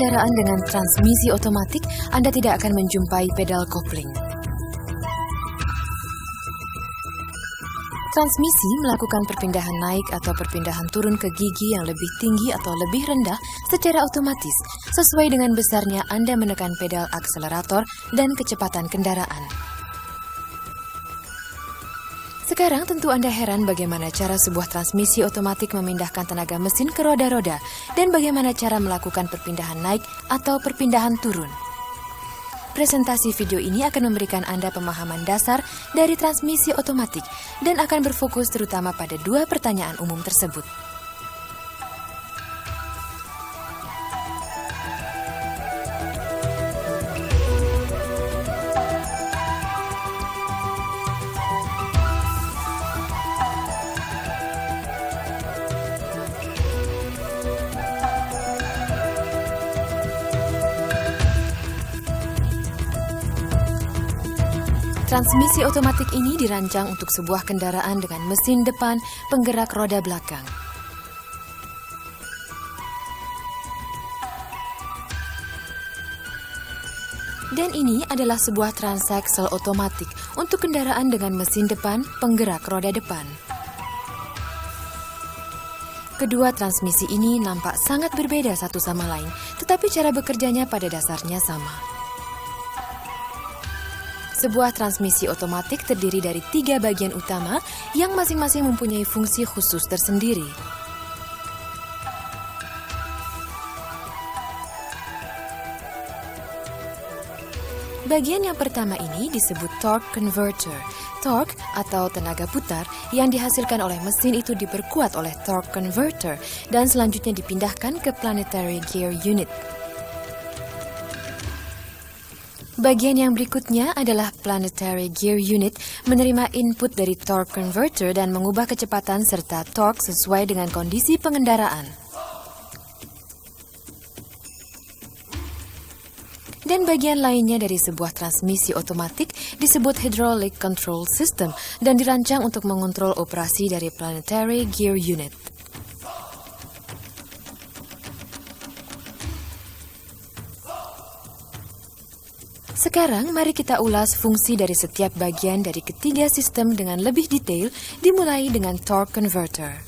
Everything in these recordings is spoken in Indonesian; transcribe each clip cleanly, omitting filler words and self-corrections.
kendaraan dengan transmisi otomatik, Anda tidak akan menjumpai pedal kopling. Transmisi melakukan perpindahan naik atau perpindahan turun ke gigi yang lebih tinggi atau lebih rendah secara otomatis, sesuai dengan besarnya Anda menekan pedal akselerator dan kecepatan kendaraan. Sekarang tentu Anda heran bagaimana cara sebuah transmisi otomatik memindahkan tenaga mesin ke roda-roda dan bagaimana cara melakukan perpindahan naik atau perpindahan turun. Presentasi video ini akan memberikan Anda pemahaman dasar dari transmisi otomatik dan akan berfokus terutama pada dua pertanyaan umum tersebut. Transmisi otomatik ini dirancang untuk sebuah kendaraan dengan mesin depan penggerak roda belakang. Dan ini adalah sebuah transaksel otomatik untuk kendaraan dengan mesin depan penggerak roda depan. Kedua transmisi ini nampak sangat berbeda satu sama lain, tetapi cara bekerjanya pada dasarnya sama. Sebuah transmisi otomatik terdiri dari 3 bagian utama yang masing-masing mempunyai fungsi khusus tersendiri. Bagian yang pertama ini disebut torque converter. Torque atau tenaga putar yang dihasilkan oleh mesin itu diperkuat oleh torque converter dan selanjutnya dipindahkan ke planetary gear unit. Bagian yang berikutnya adalah planetary gear unit menerima input dari torque converter dan mengubah kecepatan serta torque sesuai dengan kondisi pengendaraan. Dan bagian lainnya dari sebuah transmisi otomatik disebut hydraulic control system dan dirancang untuk mengontrol operasi dari planetary gear unit. Sekarang mari kita ulas fungsi dari setiap bagian dari ketiga sistem dengan lebih detail, dimulai dengan torque converter.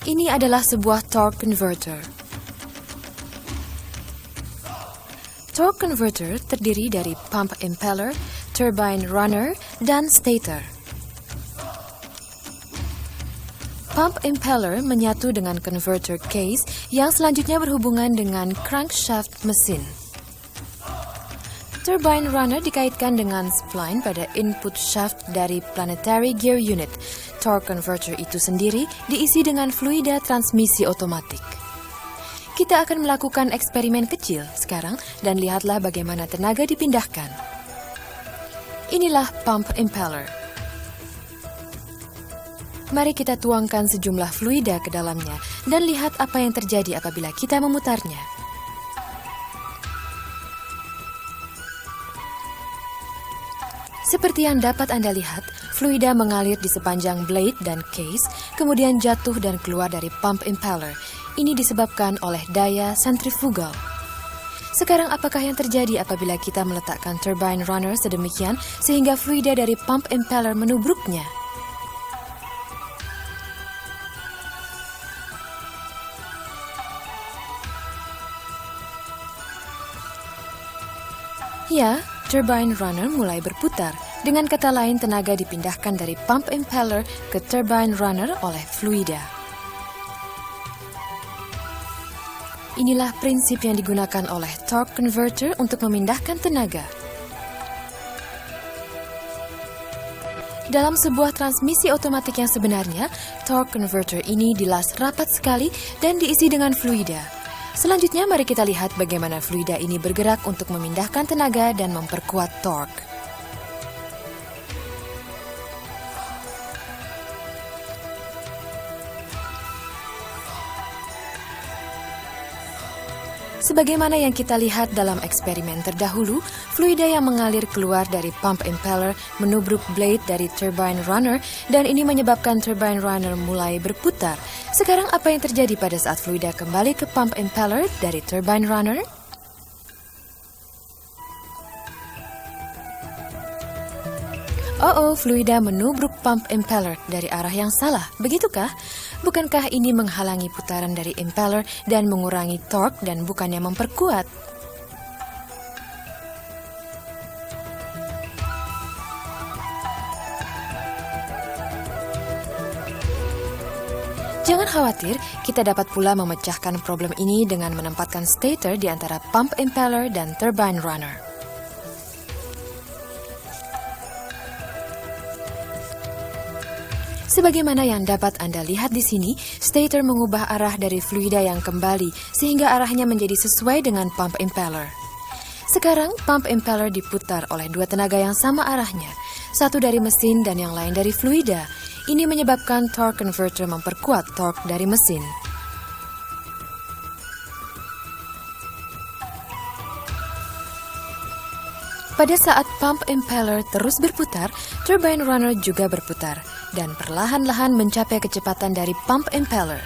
Ini adalah sebuah torque converter. Torque converter terdiri dari pump impeller, turbine runner, dan stator. Pump impeller menyatu dengan converter case yang selanjutnya berhubungan dengan crankshaft mesin. Turbine runner dikaitkan dengan spline pada input shaft dari planetary gear unit. Torque converter itu sendiri diisi dengan fluida transmisi otomatik. Kita akan melakukan eksperimen kecil sekarang dan lihatlah bagaimana tenaga dipindahkan. Inilah pump impeller. Mari kita tuangkan sejumlah fluida ke dalamnya dan lihat apa yang terjadi apabila kita memutarnya. Seperti yang dapat Anda lihat, fluida mengalir di sepanjang blade dan case, kemudian jatuh dan keluar dari pump impeller. Ini disebabkan oleh daya sentrifugal. Sekarang apakah yang terjadi apabila kita meletakkan turbine runner sedemikian sehingga fluida dari pump impeller menubruknya? Ya, turbine runner mulai berputar. Dengan kata lain, tenaga dipindahkan dari pump impeller ke turbine runner oleh fluida. Inilah prinsip yang digunakan oleh torque converter untuk memindahkan tenaga. Dalam sebuah transmisi otomatik yang sebenarnya, torque converter ini dilas rapat sekali dan diisi dengan fluida. Selanjutnya mari kita lihat bagaimana fluida ini bergerak untuk memindahkan tenaga dan memperkuat torque. Sebagaimana yang kita lihat dalam eksperimen terdahulu, fluida yang mengalir keluar dari pump impeller menubruk blade dari turbine runner dan ini menyebabkan turbine runner mulai berputar. Sekarang apa yang terjadi pada saat fluida kembali ke pump impeller dari turbine runner? Fluida menubruk pump impeller dari arah yang salah, begitukah? Bukankah ini menghalangi putaran dari impeller dan mengurangi torque dan bukannya memperkuat? Jangan khawatir, kita dapat pula memecahkan problem ini dengan menempatkan stator di antara pump impeller dan turbine runner. Sebagaimana yang dapat Anda lihat di sini, stator mengubah arah dari fluida yang kembali sehingga arahnya menjadi sesuai dengan pump impeller. Sekarang, pump impeller diputar oleh dua tenaga yang sama arahnya, satu dari mesin dan yang lain dari fluida. Ini menyebabkan torque converter memperkuat torque dari mesin. Pada saat pump impeller terus berputar, turbine runner juga berputar dan perlahan-lahan mencapai kecepatan dari pump impeller.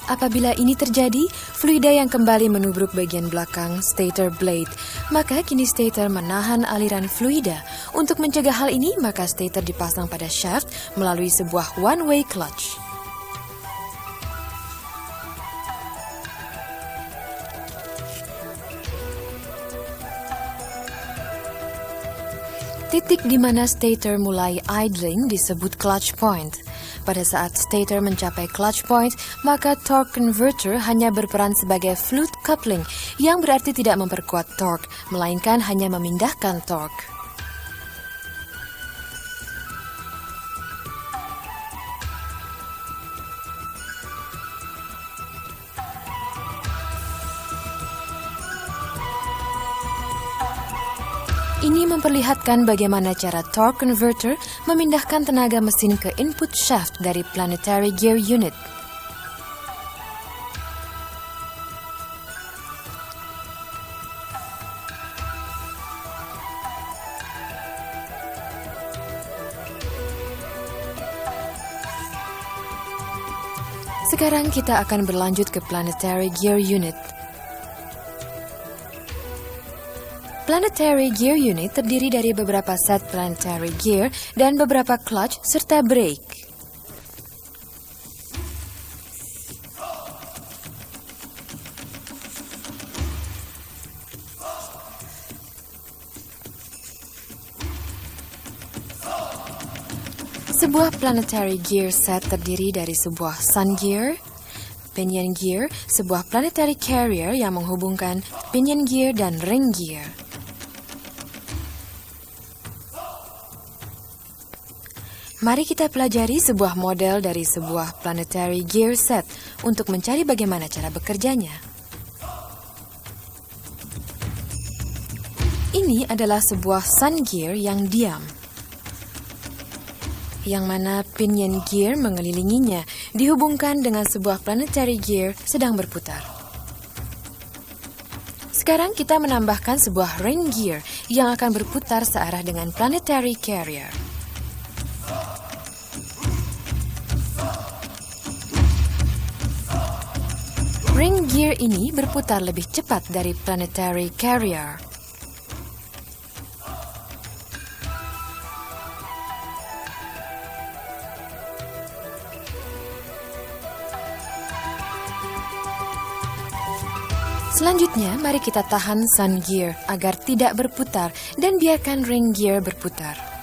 Apabila ini terjadi, fluida yang kembali menubruk bagian belakang stator blade, maka kini stator menahan aliran fluida. Untuk mencegah hal ini, maka stator dipasang pada shaft melalui sebuah one-way clutch. Titik di mana stator mulai idling disebut clutch point. Pada saat stator mencapai clutch point, maka torque converter hanya berperan sebagai fluid coupling, yang berarti tidak memperkuat torque, melainkan hanya memindahkan torque. Ini memperlihatkan bagaimana cara torque converter memindahkan tenaga mesin ke input shaft dari planetary gear unit. Sekarang kita akan berlanjut ke planetary gear unit. Planetary Gear Unit terdiri dari beberapa set planetary gear dan beberapa clutch serta brake. Sebuah planetary gear set terdiri dari sebuah sun gear, pinion gear, sebuah planetary carrier yang menghubungkan pinion gear dan ring gear. Mari kita pelajari sebuah model dari sebuah planetary gear set untuk mencari bagaimana cara bekerjanya. Ini adalah sebuah sun gear yang diam, yang mana pinion gear mengelilinginya dihubungkan dengan sebuah planetary gear sedang berputar. Sekarang kita menambahkan sebuah ring gear yang akan berputar searah dengan planetary carrier. Ring gear ini berputar lebih cepat dari planetary carrier. Selanjutnya, mari kita tahan sun gear agar tidak berputar dan biarkan ring gear berputar.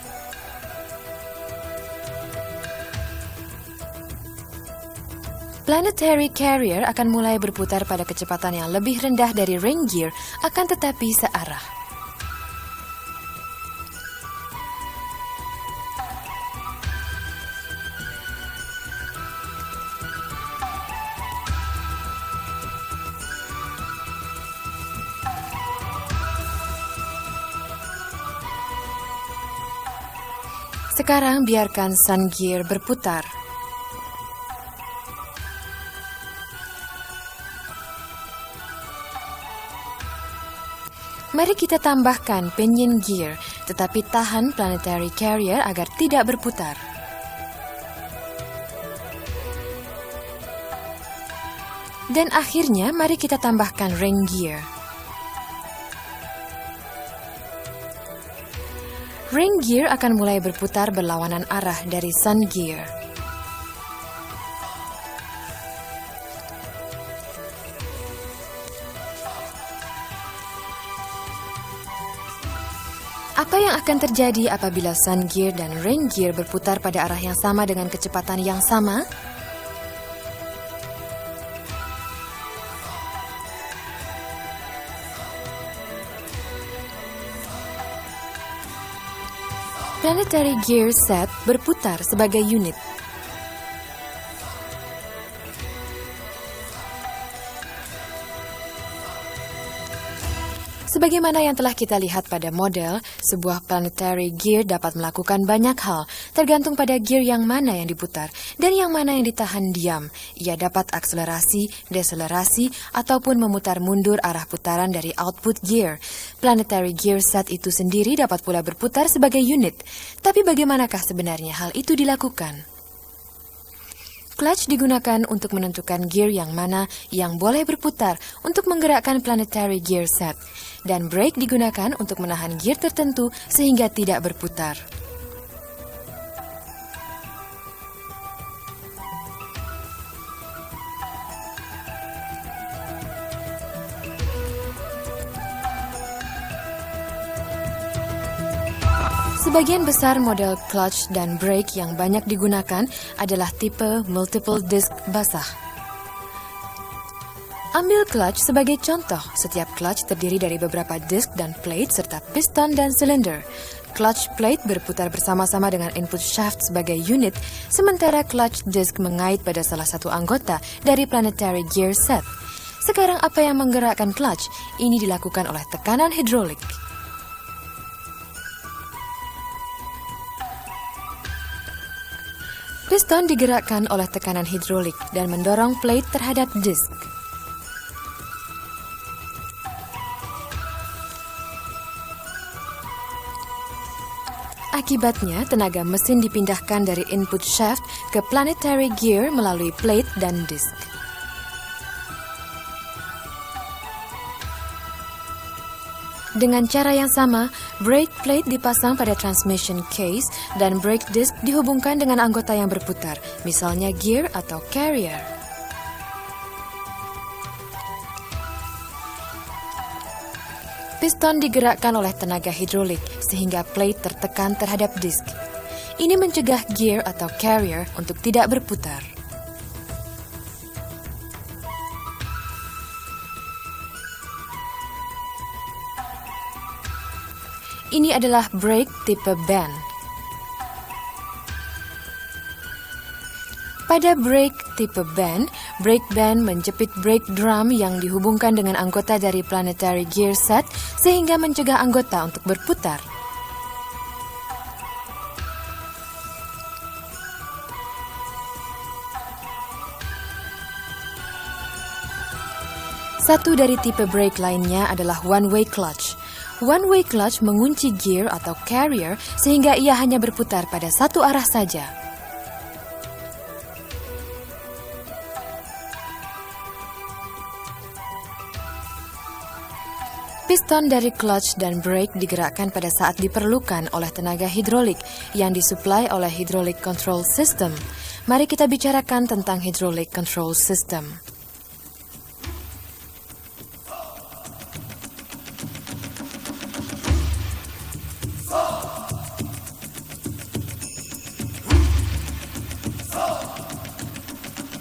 Planetary carrier akan mulai berputar pada kecepatan yang lebih rendah dari ring gear, akan tetapi searah. Sekarang biarkan sun gear berputar. Mari kita tambahkan pinion gear, tetapi tahan planetary carrier agar tidak berputar. Dan akhirnya, mari kita tambahkan ring gear. Ring gear akan mulai berputar berlawanan arah dari sun gear. Apa yang akan terjadi apabila sun gear dan ring gear berputar pada arah yang sama dengan kecepatan yang sama? Planetary gear set berputar sebagai unit. Sebagaimana yang telah kita lihat pada model, sebuah planetary gear dapat melakukan banyak hal, tergantung pada gear yang mana yang diputar dan yang mana yang ditahan diam. Ia dapat akselerasi, deselerasi, ataupun memutar mundur arah putaran dari output gear. Planetary gear set itu sendiri dapat pula berputar sebagai unit. Tapi bagaimanakah sebenarnya hal itu dilakukan? Clutch digunakan untuk menentukan gear yang mana yang boleh berputar untuk menggerakkan planetary gear set. Dan brake digunakan untuk menahan gear tertentu sehingga tidak berputar. Sebagian besar model clutch dan brake yang banyak digunakan adalah tipe multiple disc basah. Ambil clutch sebagai contoh. Setiap clutch terdiri dari beberapa disk dan plate serta piston dan silinder. Clutch plate berputar bersama-sama dengan input shaft sebagai unit, sementara clutch disk mengait pada salah satu anggota dari planetary gear set. Sekarang apa yang menggerakkan clutch? Ini dilakukan oleh tekanan hidrolik. Piston digerakkan oleh tekanan hidrolik dan mendorong plate terhadap disk. Akibatnya, tenaga mesin dipindahkan dari input shaft ke planetary gear melalui plate dan disk. Dengan cara yang sama, brake plate dipasang pada transmission case dan brake disc dihubungkan dengan anggota yang berputar, misalnya gear atau carrier. Piston digerakkan oleh tenaga hidrolik sehingga plate tertekan terhadap disk. Ini mencegah gear atau carrier untuk tidak berputar. Ini adalah brake tipe band. Pada brake tipe band, brake band menjepit brake drum yang dihubungkan dengan anggota dari planetary gear set sehingga mencegah anggota untuk berputar. Satu dari tipe brake lainnya adalah one-way clutch. One-way clutch mengunci gear atau carrier sehingga ia hanya berputar pada satu arah saja. Piston dari clutch dan brake digerakkan pada saat diperlukan oleh tenaga hidrolik yang disuplai oleh hydraulic control system. Mari kita bicarakan tentang hydraulic control system.